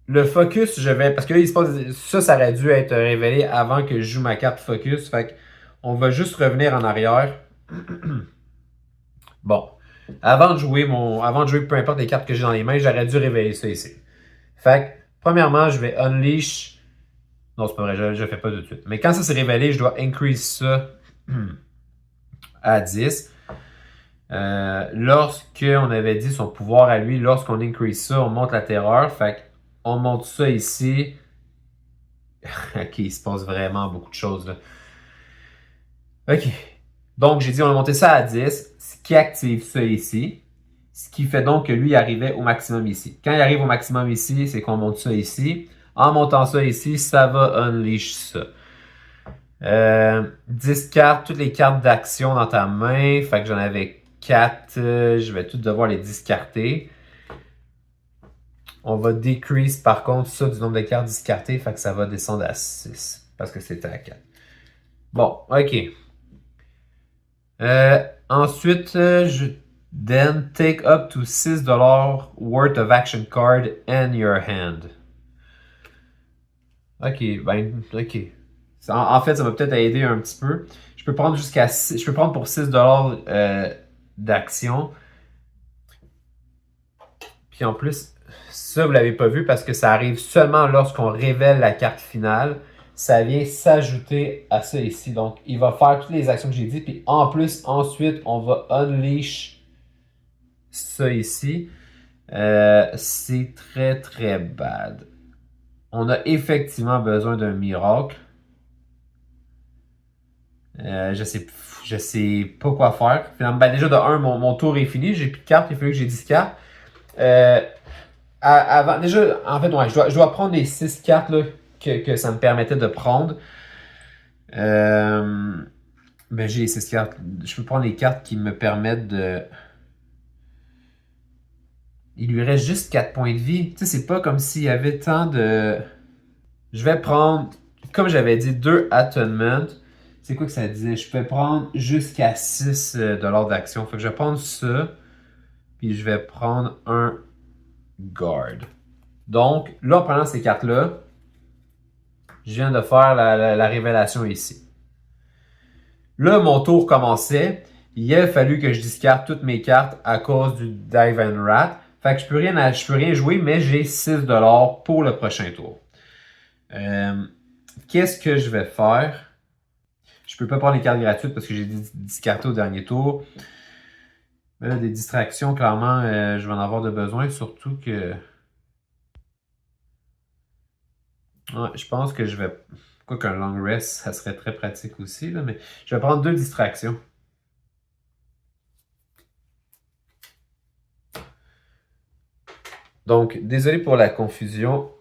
Le focus, je vais... Parce que là, il se passe... Ça aurait dû être révélé avant que je joue ma carte focus. Fait qu'on va juste revenir en arrière. Bon. Avant de jouer peu importe les cartes que j'ai dans les mains, j'aurais dû révéler ça ici. Fait que, premièrement, je vais unleash... Non, c'est pas vrai, je ne fais pas tout de suite. Mais quand ça s'est révélé, je dois increase ça à 10. Lorsqu'on avait dit son pouvoir à lui, lorsqu'on increase ça, on monte la terreur. Fait qu'on monte ça ici. Ok, il se passe vraiment beaucoup de choses là. Ok. Donc, j'ai dit on a monté ça à 10, ce qui active ça ici. Ce qui fait donc que lui arrivait au maximum ici. Quand il arrive au maximum ici, c'est qu'on monte ça ici. En montant ça ici, ça va unleash ça. 10 cartes, toutes les cartes d'action dans ta main. Fait que j'en avais 4. Je vais toutes devoir les discarter. On va decrease par contre ça du nombre de cartes discartées. Fait que ça va descendre à 6. Parce que c'était à 4. Bon, ok. Ensuite, then take up to $6 worth of action card in your hand. Ok, ben, ok. En fait, ça va peut-être aider un petit peu. Je peux prendre je peux prendre pour $6 d'action. Puis en plus, ça, vous l'avez pas vu parce que ça arrive seulement lorsqu'on révèle la carte finale. Ça vient s'ajouter à ça ici. Donc, il va faire toutes les actions que j'ai dit. Puis en plus, ensuite, on va unleash ça ici. C'est très très bad. On a effectivement besoin d'un miracle. Je sais pas quoi faire. Finalement, ben déjà de 1, mon tour est fini. J'ai plus de cartes. Il faut que j'ai 10 cartes. Avant, déjà, en fait, ouais, je dois prendre les 6 cartes là, que ça me permettait de prendre. Ben, j'ai les 6 cartes. Je peux prendre les cartes qui me permettent de. Il lui reste juste 4 points de vie. Tu sais, c'est pas comme s'il y avait tant de. Je vais prendre, comme j'avais dit, 2 Attunement. C'est quoi que ça disait? Je peux prendre jusqu'à 6 d'action. Fait que je vais prendre ça. Puis je vais prendre un Guard. Donc, là, en prenant ces cartes-là, je viens de faire la révélation ici. Là, mon tour commençait. Il a fallu que je discarte toutes mes cartes à cause du Dive and Rat. Fait que je peux rien jouer, mais j'ai 6$ pour le prochain tour. Qu'est-ce que je vais faire? Je peux pas prendre les cartes gratuites parce que j'ai discarté au dernier tour. Mais là, des distractions, clairement, je vais en avoir de besoin, surtout que... Ouais, je pense que je vais... Quoi qu'un long rest, ça serait très pratique aussi, là, mais je vais prendre 2 distractions. Donc, désolé pour la confusion.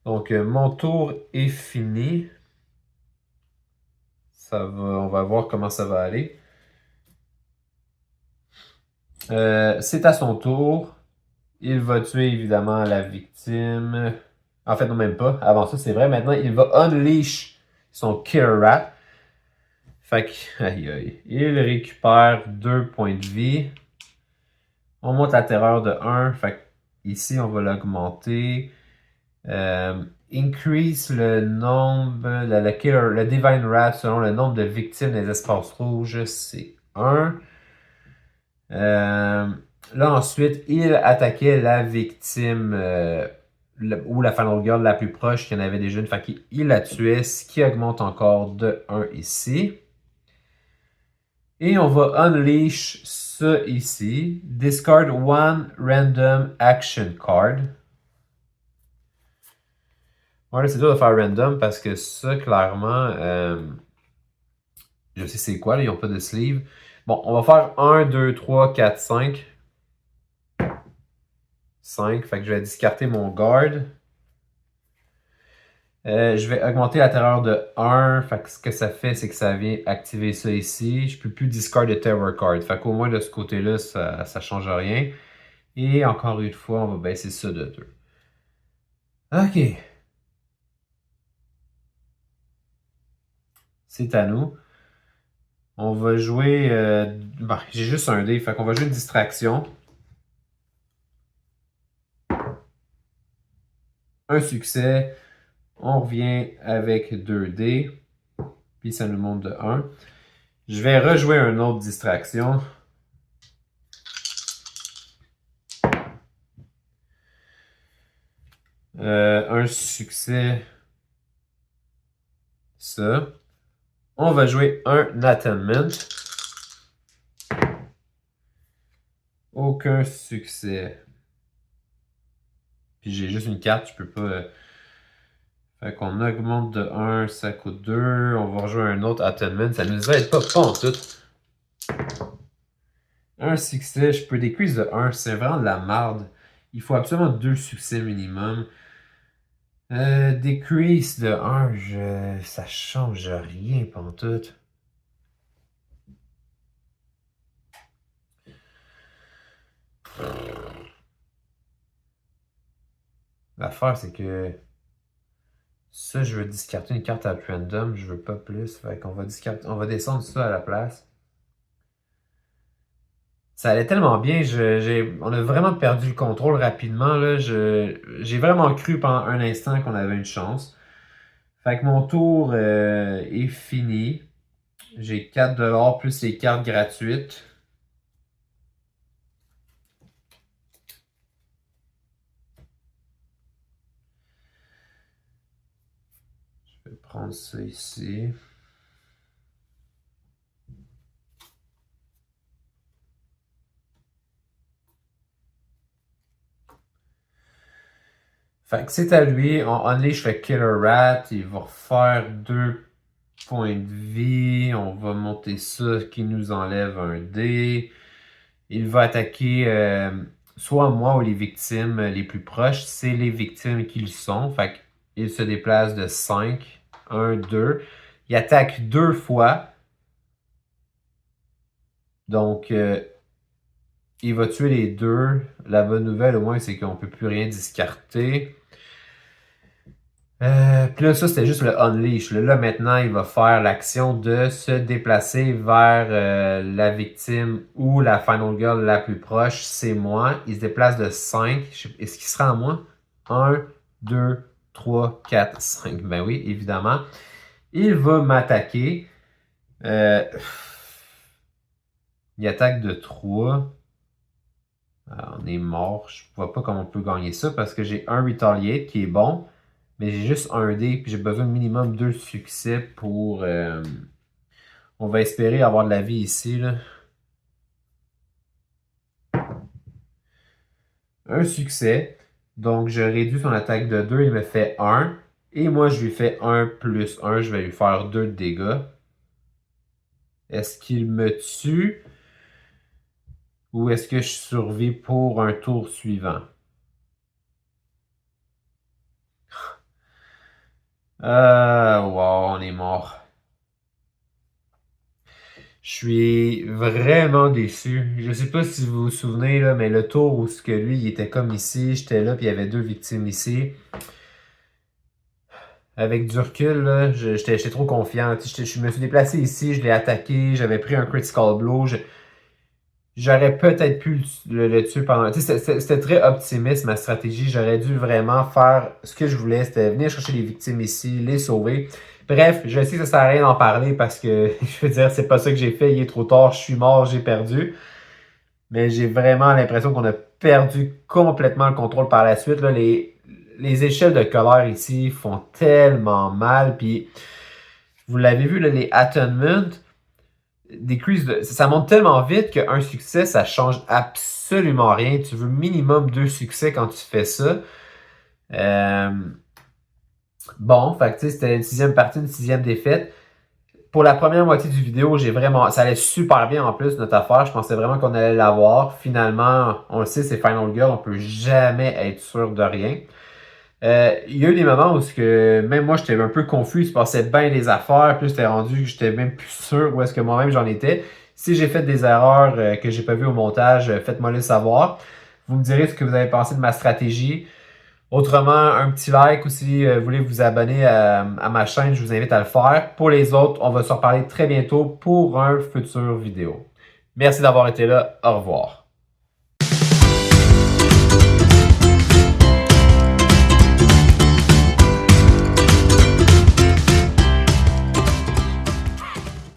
Donc, mon tour est fini. On va voir comment ça va aller. C'est à son tour. Il va tuer évidemment la victime. En fait, non, même pas. Avant ça, c'est vrai. Maintenant, il va unleash son Killer Rat. Fait que, aïe aïe. Il récupère 2 points de vie. On monte la terreur de 1. Fait que, ici, on va l'augmenter. Increase le nombre, le Divine Rat selon le nombre de victimes des espaces rouges, c'est 1. Là, ensuite, il attaquait la victime ou la Final Girl la plus proche, qui en avait déjà une. Fait qu'il la tuait, ce qui augmente encore de 1 ici. Et on va unleash ça ici. Discard one random action card. Ouais, c'est dur de faire random parce que ça, clairement, je sais c'est quoi, là, ils n'ont pas de sleeve. Bon, on va faire 1, 2, 3, 4, 5. 5, fait que je vais discarter mon guard. Je vais augmenter la terreur de 1. Fait que ce que ça fait, c'est que ça vient activer ça ici. Je peux plus discard de terror card. Fait qu'au moins de ce côté-là, ça ne change rien. Et encore une fois, on va baisser ça de 2. OK. C'est à nous. On va jouer... Bon, j'ai juste un dé, fait qu'on va jouer une distraction. Un succès. On revient avec 2 dés. Puis ça nous monte de 1. Je vais rejouer une autre distraction. Un succès. Ça. On va jouer un Attunement. Aucun succès. Puis j'ai juste une carte, je peux pas... Fait qu'on augmente de 1, ça coûte 2. On va rejouer un autre Attunement. Ça nous aide pas en tout. Un succès, je peux décrease de 1. C'est vraiment de la merde. Il faut absolument 2 succès minimum. Decrease de 1, ça change rien pantoute. L'affaire, c'est que ça, je veux discarter une carte à random, je veux pas plus. Fait qu'on va on va descendre ça à la place. Ça allait tellement bien, on a vraiment perdu le contrôle rapidement. Là. J'ai vraiment cru pendant un instant qu'on avait une chance. Fait que mon tour est fini. J'ai 4$ plus les cartes gratuites. Je vais prendre ça ici. Fait que c'est à lui. On unleash le Killer Rat. Il va refaire 2 points de vie. On va monter ça qui nous enlève un dé. Il va attaquer soit moi ou les victimes les plus proches. C'est les victimes qui le sont. Fait qu'il se déplace de 5. 1, 2. Il attaque 2 fois. Donc, il va tuer les 2. La bonne nouvelle, au moins, c'est qu'on ne peut plus rien discarter. Puis là, ça, c'était juste le Unleash. Là, maintenant, il va faire l'action de se déplacer vers la victime ou la Final Girl la plus proche. C'est moi. Il se déplace de 5. Est-ce qu'il sera à moi? 1, 2, 3, 4, 5. Ben oui, évidemment. Il va m'attaquer. Il attaque de 3. Alors, on est mort. Je vois pas comment on peut gagner ça parce que j'ai un Retaliate qui est bon. Mais j'ai juste un dé, puis j'ai besoin de minimum 2 succès pour... on va espérer avoir de la vie ici, là. Un succès. Donc, je réduis son attaque de 2, il me fait 1. Et moi, je lui fais 1 plus 1, je vais lui faire 2 de dégâts. Est-ce qu'il me tue? Ou est-ce que je survis pour un tour suivant? Wow, on est mort. Je suis vraiment déçu. Je sais pas si vous vous souvenez, là, mais le tour où ce que lui, il était comme ici, j'étais là, puis il y avait 2 victimes ici. Avec du recul, là, j'étais trop confiant. Je me suis déplacé ici, je l'ai attaqué, j'avais pris un critical blow. J'aurais peut-être pu le tuer pendant... C'était très optimiste, ma stratégie. J'aurais dû vraiment faire ce que je voulais. C'était venir chercher les victimes ici, les sauver. Bref, je sais que ça sert à rien d'en parler parce que, je veux dire, c'est pas ça que j'ai fait. Il est trop tard, je suis mort, j'ai perdu. Mais j'ai vraiment l'impression qu'on a perdu complètement le contrôle par la suite. Là, les échelles de colère ici font tellement mal. Puis, vous l'avez vu, là, les attunements ça monte tellement vite qu'un succès, ça change absolument rien. Tu veux minimum 2 succès quand tu fais ça. Bon, fait que c'était une 6e partie, une 6e défaite. Pour la première moitié du vidéo, ça allait super bien en plus, notre affaire. Je pensais vraiment qu'on allait l'avoir. Finalement, on le sait, c'est Final Girl, on peut jamais être sûr de rien. Il y a eu des moments où même moi, j'étais un peu confus, il se passait bien des affaires, puis j'étais rendu que j'étais même plus sûr où est-ce que moi-même j'en étais. Si j'ai fait des erreurs que j'ai pas vues au montage, faites-moi le savoir. Vous me direz ce que vous avez pensé de ma stratégie. Autrement, un petit like ou si vous voulez vous abonner à ma chaîne, je vous invite à le faire. Pour les autres, on va se reparler très bientôt pour un futur vidéo. Merci d'avoir été là. Au revoir.